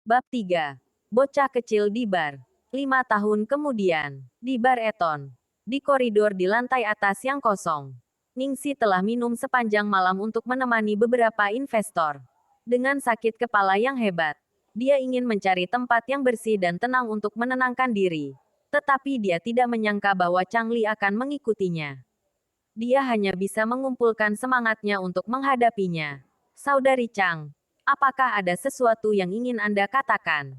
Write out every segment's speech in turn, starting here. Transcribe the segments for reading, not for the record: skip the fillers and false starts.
Bab 3. Bocah kecil di bar. 5 tahun kemudian, di bar Eton. Di koridor di lantai atas yang kosong. Ningsi telah minum sepanjang malam untuk menemani beberapa investor. Dengan sakit kepala yang hebat, dia ingin mencari tempat yang bersih dan tenang untuk menenangkan diri. Tetapi dia tidak menyangka bahwa Changli akan mengikutinya. Dia hanya bisa mengumpulkan semangatnya untuk menghadapinya. Saudari Chang, apakah ada sesuatu yang ingin Anda katakan?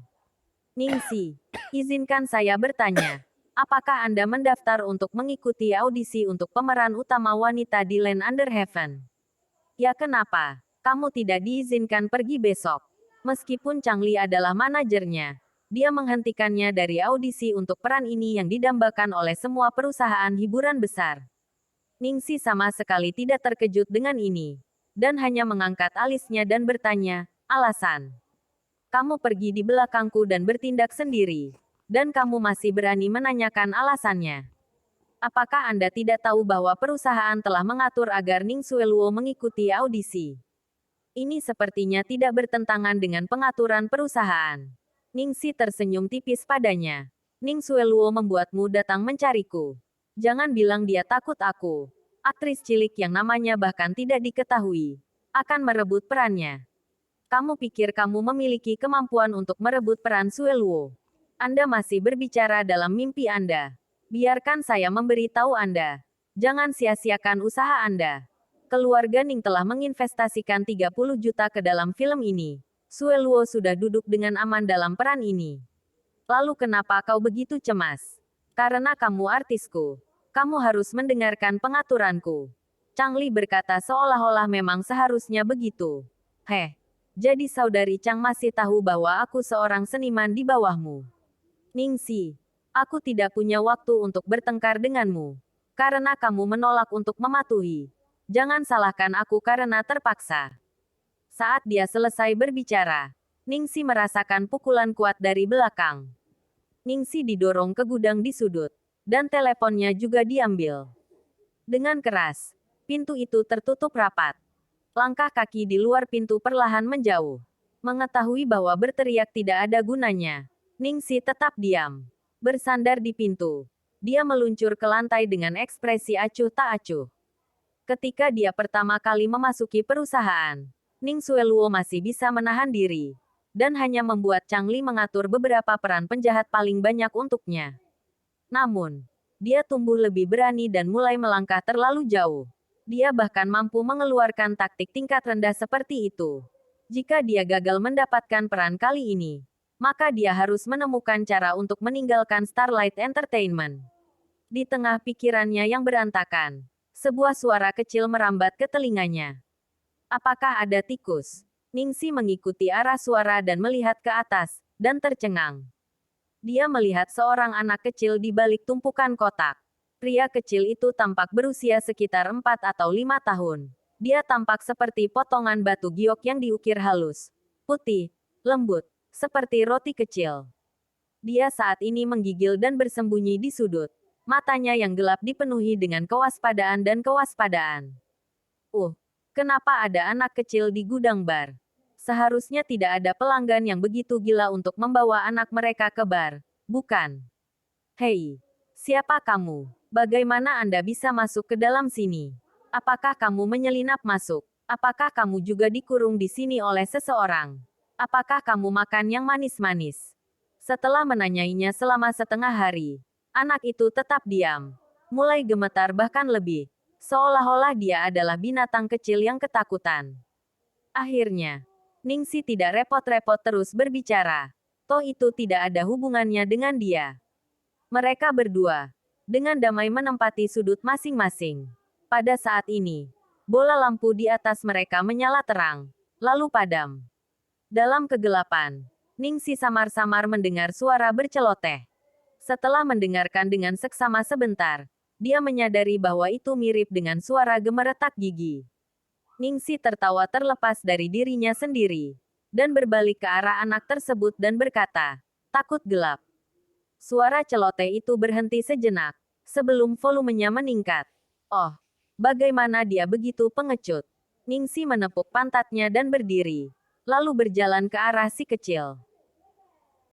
Ningsi, izinkan saya bertanya. Apakah Anda mendaftar untuk mengikuti audisi untuk pemeran utama wanita di Land Under Heaven? Ya, kenapa? Kamu tidak diizinkan pergi besok. Meskipun Changli adalah manajernya, dia menghentikannya dari audisi untuk peran ini yang didambakan oleh semua perusahaan hiburan besar. Ningsi sama sekali tidak terkejut dengan ini. Dan hanya mengangkat alisnya dan bertanya, alasan. Kamu pergi di belakangku dan bertindak sendiri. Dan kamu masih berani menanyakan alasannya. Apakah Anda tidak tahu bahwa perusahaan telah mengatur agar Ning Xueluo mengikuti audisi? Ini sepertinya tidak bertentangan dengan pengaturan perusahaan. Ningsi tersenyum tipis padanya. Ning Xueluo membuatmu datang mencariku. Jangan bilang dia takut aku. Aktris cilik yang namanya bahkan tidak diketahui akan merebut perannya. Kamu pikir kamu memiliki kemampuan untuk merebut peran Xueluo? Anda masih berbicara dalam mimpi Anda. Biarkan saya memberi tahu Anda. Jangan sia-siakan usaha Anda. Keluarga Ning telah menginvestasikan 30 juta ke dalam film ini. Xueluo sudah duduk dengan aman dalam peran ini. Lalu kenapa kau begitu cemas? Karena kamu artisku. Kamu harus mendengarkan pengaturanku. Changli berkata seolah-olah memang seharusnya begitu. Heh. Jadi saudari Chang masih tahu bahwa aku seorang seniman di bawahmu. Ningsi, aku tidak punya waktu untuk bertengkar denganmu. Karena kamu menolak untuk mematuhi. Jangan salahkan aku karena terpaksa. Saat dia selesai berbicara, Ningsi merasakan pukulan kuat dari belakang. Ningsi didorong ke gudang di sudut. Dan teleponnya juga diambil. Dengan keras, pintu itu tertutup rapat. Langkah kaki di luar pintu perlahan menjauh. Mengetahui bahwa berteriak tidak ada gunanya, Ningsi tetap diam. Bersandar di pintu. Dia meluncur ke lantai dengan ekspresi acuh tak acuh. Ketika dia pertama kali memasuki perusahaan, Ning Xueluo masih bisa menahan diri. Dan hanya membuat Changli mengatur beberapa peran penjahat paling banyak untuknya. Namun, dia tumbuh lebih berani dan mulai melangkah terlalu jauh. Dia bahkan mampu mengeluarkan taktik tingkat rendah seperti itu. Jika dia gagal mendapatkan peran kali ini, maka dia harus menemukan cara untuk meninggalkan Starlight Entertainment. Di tengah pikirannya yang berantakan, sebuah suara kecil merambat ke telinganya. Apakah ada tikus? Ningsi mengikuti arah suara dan melihat ke atas, dan tercengang. Dia melihat seorang anak kecil di balik tumpukan kotak. Pria kecil itu tampak berusia sekitar 4 atau 5 tahun. Dia tampak seperti potongan batu giok yang diukir halus. Putih, lembut, seperti roti kecil. Dia saat ini menggigil dan bersembunyi di sudut. Matanya yang gelap dipenuhi dengan kewaspadaan dan kewaspadaan. Kenapa ada anak kecil di gudang bar? Seharusnya tidak ada pelanggan yang begitu gila untuk membawa anak mereka ke bar, bukan? Hei, siapa kamu? Bagaimana Anda bisa masuk ke dalam sini? Apakah kamu menyelinap masuk? Apakah kamu juga dikurung di sini oleh seseorang? Apakah kamu makan yang manis-manis? Setelah menanyainya selama setengah hari, anak itu tetap diam. Mulai gemetar bahkan lebih. Seolah-olah dia adalah binatang kecil yang ketakutan. Akhirnya, Ningsi tidak repot-repot terus berbicara. Toh itu tidak ada hubungannya dengan dia. Mereka berdua, dengan damai menempati sudut masing-masing. Pada saat ini, bola lampu di atas mereka menyala terang, lalu padam. Dalam kegelapan, Ningsi samar-samar mendengar suara berceloteh. Setelah mendengarkan dengan seksama sebentar, dia menyadari bahwa itu mirip dengan suara gemeretak gigi. Ningsi tertawa terlepas dari dirinya sendiri, dan berbalik ke arah anak tersebut dan berkata, takut gelap. Suara celoteh itu berhenti sejenak, sebelum volumenya meningkat. Oh, bagaimana dia begitu pengecut. Ningsi menepuk pantatnya dan berdiri, lalu berjalan ke arah si kecil.